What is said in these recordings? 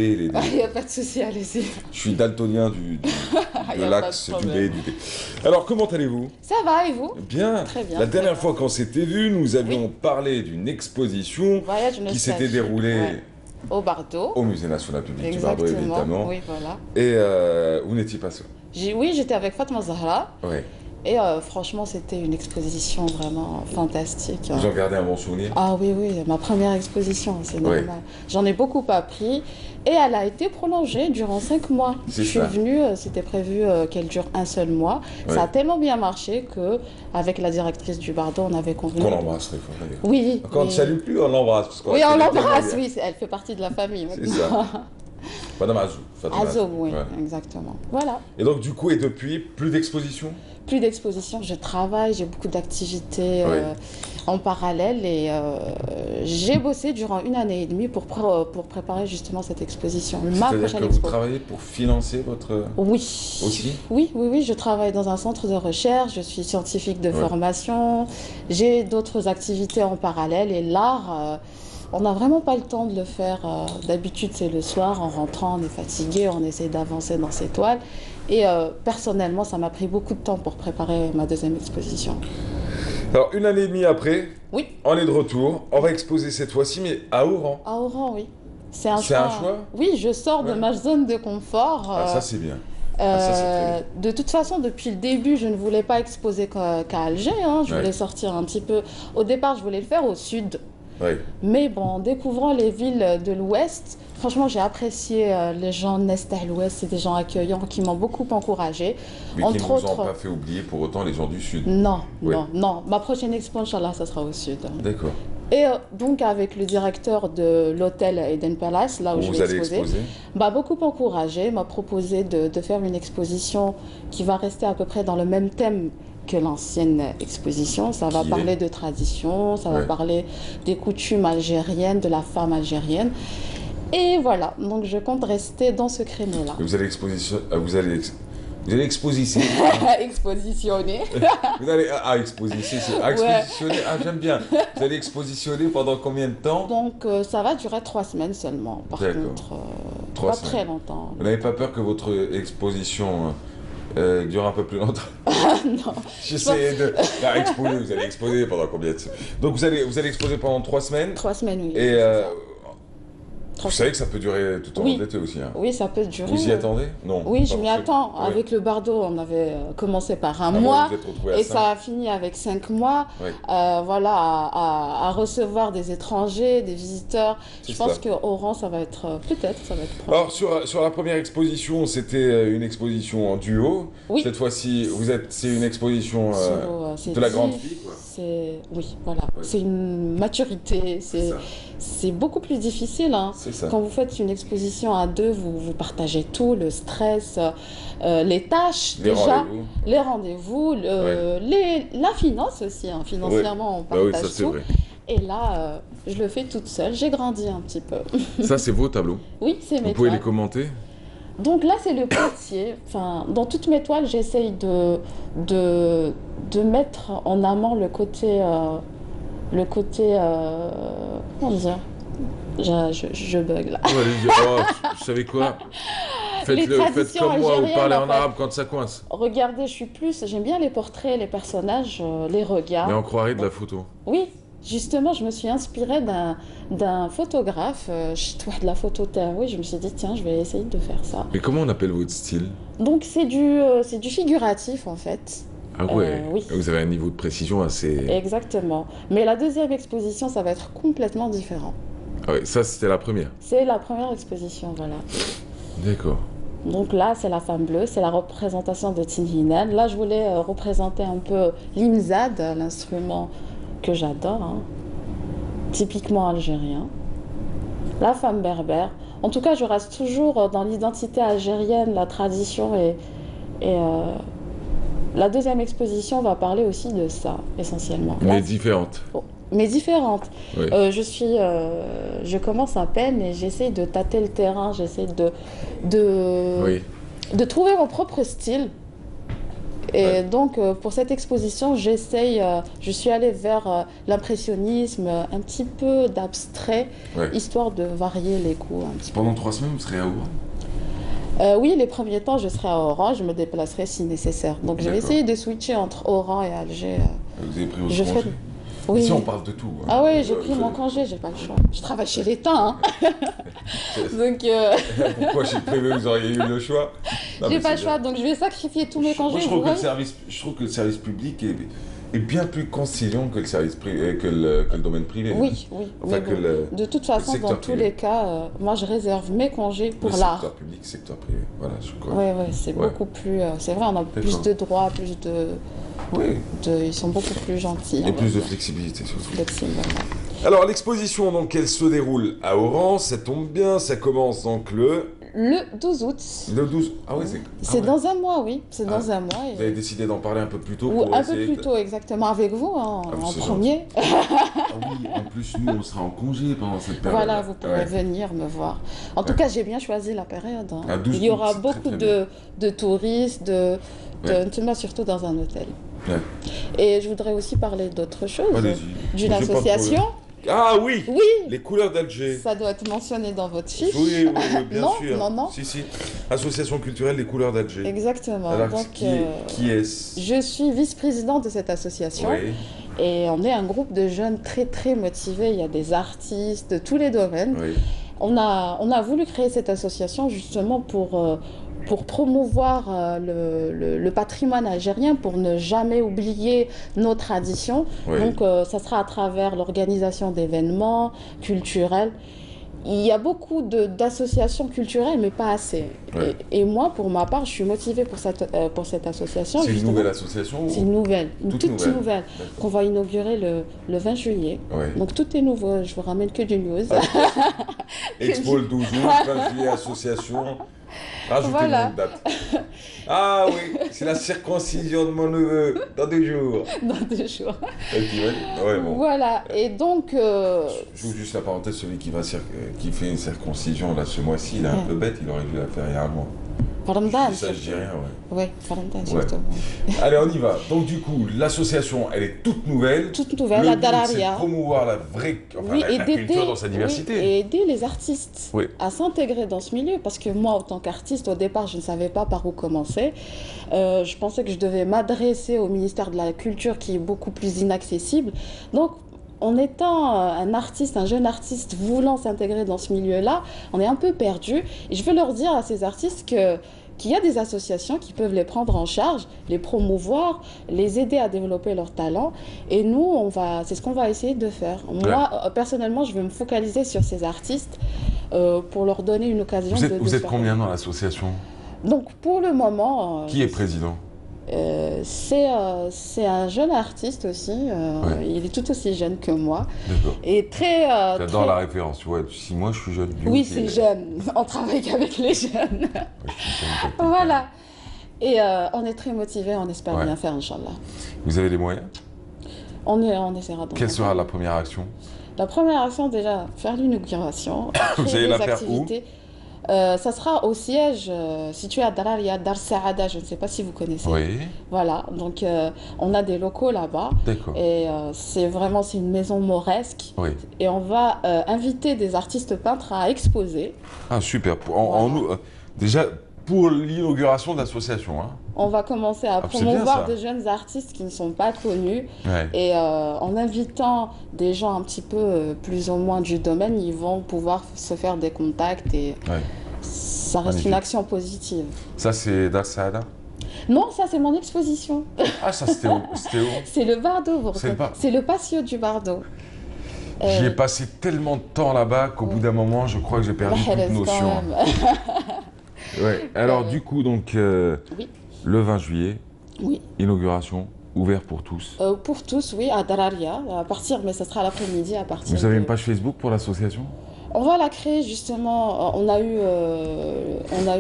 Il n'y a pas de souci, allez-y. Je suis daltonien de l'axe du B et du D. Alors, comment allez-vous? Ça va, et vous? Bien. Très bien. La dernière fois qu'on s'était vu, nous avions parlé d'une exposition qui s'était déroulée au Bardo. Au Musée National Public du Bardo, évidemment. Oui, voilà. Et vous n'étiez pas seul? Oui, j'étais avec Fatma Zahra. Oui. Et franchement, c'était une exposition vraiment fantastique. Vous en gardez un bon souvenir? Ah oui, oui, ma première exposition, c'est normal. J'en ai beaucoup appris et elle a été prolongée durant 5 mois. Je suis venue, c'était prévu qu'elle dure un seul mois. Ça a tellement bien marché qu'avec la directrice du Bardo, on avait convenu... Qu'on l'embrasse très fort, d'ailleurs. Oui. Quand on ne salue plus, on l'embrasse. Oui, on l'embrasse, oui, elle fait partie de la famille maintenant. C'est ça. Madame Azou. Azou, oui, exactement. Voilà. Et donc, du coup, et depuis, plus d'expositions? Plus d'expositions, je travaille, j'ai beaucoup d'activités en parallèle et j'ai bossé durant 1 année et demie pour préparer justement cette exposition. C'est-à-dire que vous travaillez pour financer votre... Oui. Aussi? Oui, je travaille dans un centre de recherche, je suis scientifique de formation, j'ai d'autres activités en parallèle et l'art... on n'a vraiment pas le temps de le faire. D'habitude, c'est le soir, en rentrant, on est fatigué, on essaie d'avancer dans ses toiles. Et personnellement, ça m'a pris beaucoup de temps pour préparer ma deuxième exposition. Alors, 1 année et demie après, on est de retour. On va exposer cette fois-ci, mais à Oran. À Oran, oui. C'est un choix. Oui, je sors de ma zone de confort. Ah, ça, c'est bien. De toute façon, depuis le début, je ne voulais pas exposer qu'à Alger. Je voulais sortir un petit peu. Au départ, je voulais le faire au sud. Mais bon, en découvrant les villes de l'Ouest, franchement, j'ai apprécié les gens Nest à l'Ouest. C'est des gens accueillants qui m'ont beaucoup encouragée. Mais qui ne vous ont pas fait oublier pour autant les gens du Sud. Non, non. Ma prochaine expo, Inch'Allah, ça sera au Sud. D'accord. Et donc, avec le directeur de l'hôtel Eden Palace, là où je vais exposer, m'a beaucoup encouragé, m'a proposé de faire une exposition qui va rester à peu près dans le même thème que l'ancienne exposition. Ça va parler de tradition, ça va parler des coutumes algériennes, de la femme algérienne. Et voilà, donc je compte rester dans ce créneau-là. Vous allez expositionner. Expositionner. Vous allez expositionner. Ah, j'aime bien. Vous allez expositionner pendant combien de temps? Donc ça va durer 3 semaines seulement. Par contre, pas très longtemps. Vous n'avez pas peur que votre exposition dure un peu plus longtemps? Non. J'essaie de... exposer, vous allez exposer pendant combien de semaines? Donc vous allez exposer pendant 3 semaines? 3 semaines, oui. Et vous savez que ça peut durer tout au long de l'été aussi. Oui, ça peut durer. Vous y attendez? Non. Oui, je m'y attends. Avec le Bardo, on avait commencé par 1 mois et ça a fini avec 5 mois. Voilà, à recevoir des étrangers, des visiteurs. Je pense qu'Oran, ça va être peut-être, ça va être proche. Alors sur la première exposition, c'était une exposition en duo. Cette fois-ci, c'est une exposition de la grande fille, quoi. Oui, voilà. C'est une maturité. C'est beaucoup plus difficile. Quand vous faites une exposition à 2, vous partagez tout, le stress, les tâches, les rendez-vous, la finance aussi. Financièrement, on partage tout. Et là, je le fais toute seule. J'ai grandi un petit peu. Ça, c'est vos tableaux? Oui, c'est mes toiles. Vous pouvez les commenter? Donc là, c'est le potier. Enfin, dans toutes mes toiles, j'essaye de mettre en amont le côté comment dire? Je bug là. Vous savez quoi? Faites comme moi, vous parlez en arabe quand ça coince. Regardez, j'aime bien les portraits, les personnages, les regards. Mais on croirait de la photo. Oui, justement, je me suis inspirée d'un photographe, de la photo oui, je me suis dit, tiens, je vais essayer de faire ça. Mais comment on appelle votre style? Donc, c'est du figuratif, en fait. Ah ouais, oui. Vous avez un niveau de précision assez... Exactement. Mais la deuxième exposition, ça va être complètement différent. Ah oui, ça, c'était la première? C'est la première exposition, voilà. D'accord. Donc là, c'est la femme bleue, c'est la représentation de Tinhinan. Là, je voulais représenter un peu l'imzad, l'instrument que j'adore, typiquement algérien. La femme berbère. En tout cas, je reste toujours dans l'identité algérienne, la tradition et la deuxième exposition va parler aussi de ça, essentiellement. Mais différente. Mais différente. Oui. Je commence à peine et j'essaie de tâter le terrain, j'essaie de trouver mon propre style. Et donc, pour cette exposition, je suis allée vers l'impressionnisme, un petit peu d'abstrait, histoire de varier les goûts un petit peu. Pendant 3 semaines, vous serez à Oran? Oui, les premiers temps, je serai à Oran, je me déplacerai si nécessaire. Donc, je vais essayer de switcher entre Oran et Alger. Vous avez pris votre congé? Oui. Ici, on parle de tout. Hein. Ah oui, j'ai pris mon congé, j'ai pas le choix. Je travaille chez l'État. Hein. Donc, pourquoi j'ai prévu vous auriez eu le choix? J'ai pas le choix, donc je vais sacrifier tous mes congés. Moi, je trouve que le service public est bien plus conciliant que le service privé, que le domaine privé. Oui, oui. Enfin, de toute façon, dans tous les cas, moi, je réserve mes congés pour l'art. Secteur public, secteur privé. Voilà, je crois. Oui, c'est beaucoup plus. C'est vrai, on a plus de droits, plus de. Oui. Ils sont beaucoup plus gentils. Et plus de flexibilité surtout. Flexible. Alors l'exposition, donc, elle se déroule à Oran, ça tombe bien, ça commence donc le 12 août. Le 12. Ah oui, c'est dans un mois, oui. C'est dans un mois. Vous avez décidé d'en parler un peu plus tôt. Ou un peu plus tôt, exactement, avec vous, en premier. Ah oui, en plus, nous, on sera en congé pendant cette période. Voilà, vous pourrez venir me voir. En tout cas, j'ai bien choisi la période. Hein. 12 Il y aura août, beaucoup de touristes, surtout dans un hôtel. Ouais. Et je voudrais aussi parler d'autre chose, d'une association. Ah oui, oui, les couleurs d'Alger. Ça doit être mentionné dans votre fiche. Oui, bien sûr. Non. Si. Association culturelle des couleurs d'Alger. Exactement. Alors, donc, qui est-ce? Je suis vice-présidente de cette association. Oui. Et on est un groupe de jeunes très, très motivés. Il y a des artistes de tous les domaines. Oui. On a voulu créer cette association justement pour promouvoir le patrimoine algérien, pour ne jamais oublier nos traditions. Oui. Donc, ça sera à travers l'organisation d'événements culturels. Il y a beaucoup d'associations culturelles, mais pas assez. Ouais. Et moi, pour ma part, je suis motivée pour cette association. C'est une nouvelle association? C'est une nouvelle, toute nouvelle, qu'on va inaugurer le 20 juillet. Ouais. Donc tout est nouveau, je vous ramène que du news. Expo le 12 août, 20 juillet, association. Rajoutez une date. Ah oui, c'est la circoncision de mon neveu, dans 2 jours. Dans 2 jours. Ouais, bon. Voilà, et donc... J'ouvre juste la parenthèse, celui qui fait une circoncision là ce mois-ci, il est un peu bête, il aurait dû la faire il y a un mois. Ramadan. Ça, je dis rien, Oui, Ramadan, justement. Allez, on y va. Donc, du coup, l'association, elle est toute nouvelle. Toute nouvelle, la Dararia. C'est de promouvoir la vraie la culture dans sa diversité. Et aider les artistes à s'intégrer dans ce milieu. Parce que moi, en tant qu'artiste, au départ, je ne savais pas par où commencer. Je pensais que je devais m'adresser au ministère de la Culture, qui est beaucoup plus inaccessible. Donc, en étant un jeune artiste voulant s'intégrer dans ce milieu-là, on est un peu perdu. Et je veux leur dire à ces artistes qu'il y a des associations qui peuvent les prendre en charge, les promouvoir, les aider à développer leurs talents. Et nous, c'est ce qu'on va essayer de faire. Moi, personnellement, je vais me focaliser sur ces artistes pour leur donner une occasion de Vous êtes combien dans l'association? Donc, pour le moment... Qui est président? C'est un jeune artiste aussi, il est tout aussi jeune que moi. Et très... J'adore la référence, tu vois, si moi je suis jeune. Oui, c'est jeune, on travaille qu'avec les jeunes. Voilà. Et on est très motivés, on espère bien faire, Inch'Allah. Vous avez les moyens? On essaiera de... Quelle sera la première action? La première action, déjà, faire l'inauguration. Vous allez la faire où? Ça sera au siège situé à Dararia, Dar Saada, je ne sais pas si vous connaissez. Oui. Voilà, donc on a des locaux là-bas. D'accord. Et c'est une maison mauresque. Oui. Et on va inviter des artistes peintres à exposer. Ah, super. Déjà, pour l'inauguration de l'association. Hein. On va commencer à promouvoir de jeunes artistes qui ne sont pas connus. Ouais. Et en invitant des gens un petit peu plus ou moins du domaine, ils vont pouvoir se faire des contacts et ça reste une action positive. Ça, c'est Dar Saada? Non, ça, c'est mon exposition. Ah, ça, c'était où? C'est le Bardo. C'est le patio du Bardo. J'y ai passé tellement de temps là-bas qu'au bout d'un moment, je crois que j'ai perdu toute notion. Alors, du coup, donc, le 20 juillet, inauguration, ouvert pour tous. Pour tous, oui, à Dararia, mais ça sera l'après-midi à partir. Vous avez une page Facebook pour l'association? On va la créer justement. On a eu,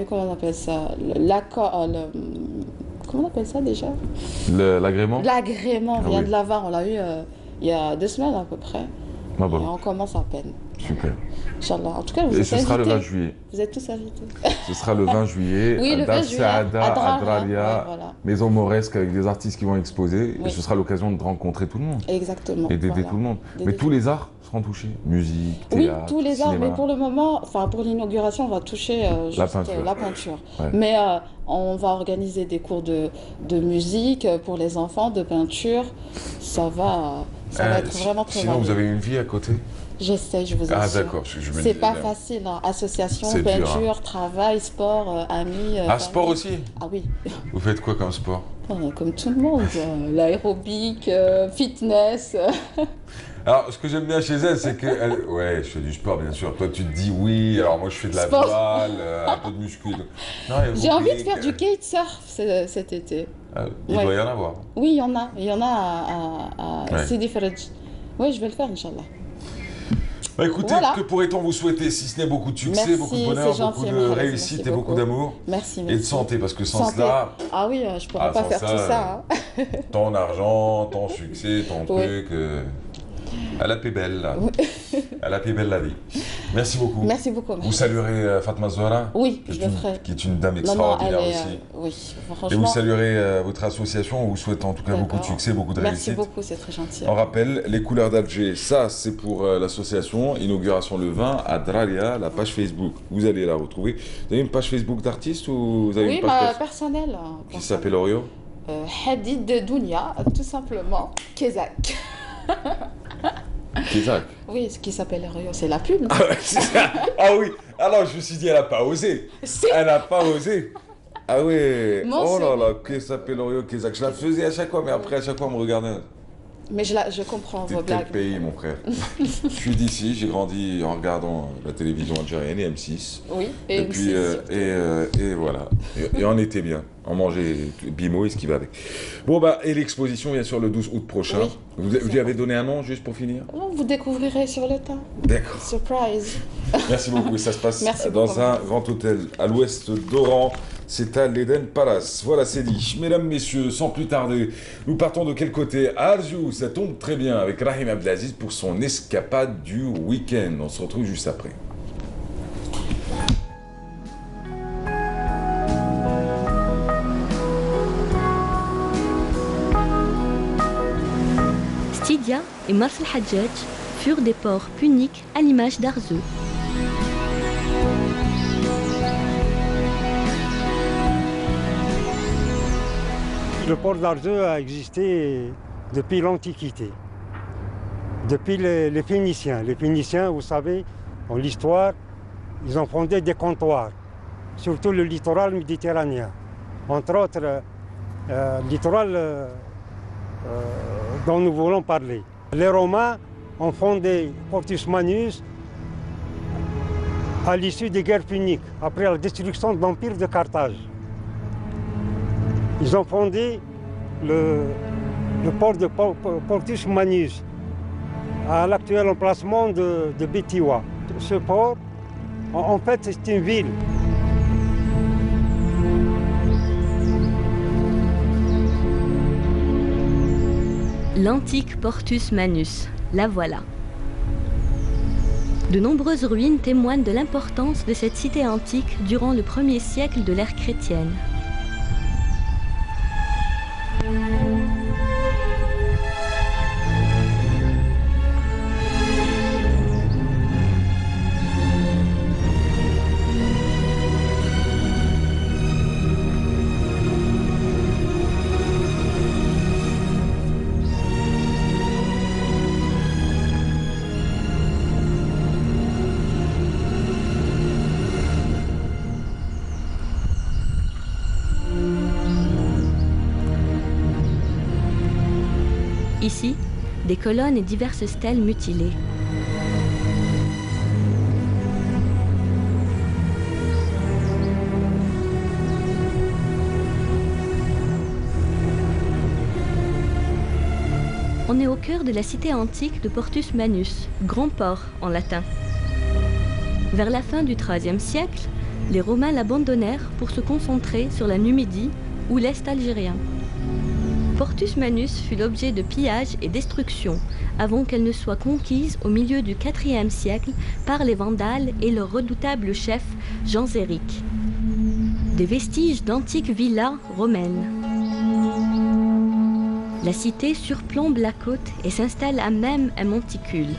comment on appelle ça, comment on appelle ça déjà? L'agrément? L'agrément vient de l'avoir. On l'a eu il y a 2 semaines à peu près. Ah bon. Et on commence à peine. Super. Inch'Allah. En tout cas, vous êtes invités. Et ce sera le 20 juillet. Vous êtes tous invités. Ce sera le 20 juillet. Oui, le 20 juillet. À Dralia, voilà. Maison Mauresque avec des artistes qui vont exposer. Oui. Et ce sera l'occasion de rencontrer tout le monde. Exactement. Et d'aider tout le monde. Mais tous les arts seront touchés. Musique, théâtre, oui, tous les arts. cinéma. Mais pour le moment, enfin pour l'inauguration, on va toucher juste la peinture. Ouais. Mais on va organiser des cours de musique pour les enfants, de peinture. Ça va être vraiment très Sinon, vous avez une vie à côté? J'essaie, je vous assure. Ah d'accord. C'est pas facile, hein. Association, peinture, dur, hein. Travail, sport, amis. Sport aussi? Ah oui. Vous faites quoi comme sport? Comme tout le monde, l'aérobic, fitness. Alors, ce que j'aime bien chez elle, c'est que... Ouais, je fais du sport, bien sûr. Toi, tu te dis oui, alors moi, je fais de la voile, un peu de muscu. J'ai envie de faire du kitesurf cet été. Il doit y en avoir. Oui, il y en a. Il y en a à Sidi Ferrej. Oui, je vais le faire, Inch'Allah. Bah écoutez, que pourrait-on vous souhaiter si ce n'est beaucoup de succès, beaucoup de bonheur, beaucoup de réussite et beaucoup d'amour. Merci. Et de santé, parce que sans cela... Ah oui, je ne pourrais pas faire tout ça. Hein. Ton argent, ton succès, ton truc... À la paix belle, là. À la paix belle la vie. Merci beaucoup. Merci beaucoup. Vous saluerez Fatma Zahra? Oui, je le ferai. Qui est une dame extraordinaire aussi. Oui, franchement. Et vous saluerez votre association. On vous souhaite en tout cas beaucoup de succès, beaucoup de réussite. Merci beaucoup, c'est très gentil. On rappelle, les couleurs d'Alger, ça c'est pour l'association. Inauguration le 20 à Dralia, la page Facebook. Vous allez la retrouver. Vous avez une page Facebook d'artiste ou vous avez une page personnelle. Qui s'appelle Orio Hadid Dounia, tout simplement. Kezak. Kezak. Oui, ce qui s'appelle Orio, c'est la pub. Ah oui, alors je me suis dit, elle n'a pas osé. Elle n'a pas osé. Ah oui. Oh là là, qui s'appelle Orio Kezak. Je la faisais à chaque fois, mais après à chaque fois on me regardait. Mais je comprends vos blagues. Quel pays, mon frère? Je suis d'ici, j'ai grandi en regardant la télévision algérienne et M6. Oui, et puis, et voilà. Et on était bien. On mangeait bimo et ce qui va avec. Bon, et l'exposition, bien sûr, le 12 août prochain. Oui, vous lui avez donné un nom, juste pour finir? Non, vous découvrirez sur le temps. D'accord. Surprise. Merci beaucoup. Et ça se passe dans un grand hôtel à l'ouest d'Oran. C'est à l'Eden Palace. Voilà, c'est dit. Mesdames, messieurs, sans plus tarder, nous partons de quel côté? Arjou, ça tombe très bien avec Rahim Abdelaziz pour son escapade du week-end. On se retrouve juste après. Stydia et Mars el-Hadjadj furent des ports puniques à l'image d'Arzew. Le port d'Arzew a existé depuis l'Antiquité, depuis les Phéniciens. Les Phéniciens, vous savez, dans l'histoire, ils ont fondé des comptoirs, surtout le littoral méditerranéen. Entre autres, le littoral dont nous voulons parler. Les Romains ont fondé Portus Manus à l'issue des guerres puniques, après la destruction de l'Empire de Carthage. Ils ont fondé le port de Portus Manus à l'actuel emplacement de Betiwa. Ce port, en fait, c'est une ville. L'antique Portus Manus, la voilà. De nombreuses ruines témoignent de l'importance de cette cité antique durant le 1er siècle de l'ère chrétienne. Ici, des colonnes et diverses stèles mutilées. On est au cœur de la cité antique de Portus Manus, grand port en latin. Vers la fin du IIIe siècle, les Romains l'abandonnèrent pour se concentrer sur la Numidie ou l'Est algérien. Portus Manus fut l'objet de pillages et destructions avant qu'elle ne soit conquise au milieu du IVe siècle par les Vandales et leur redoutable chef Jean Zéric. Des vestiges d'antiques villas romaines. La cité surplombe la côte et s'installe à même un monticule.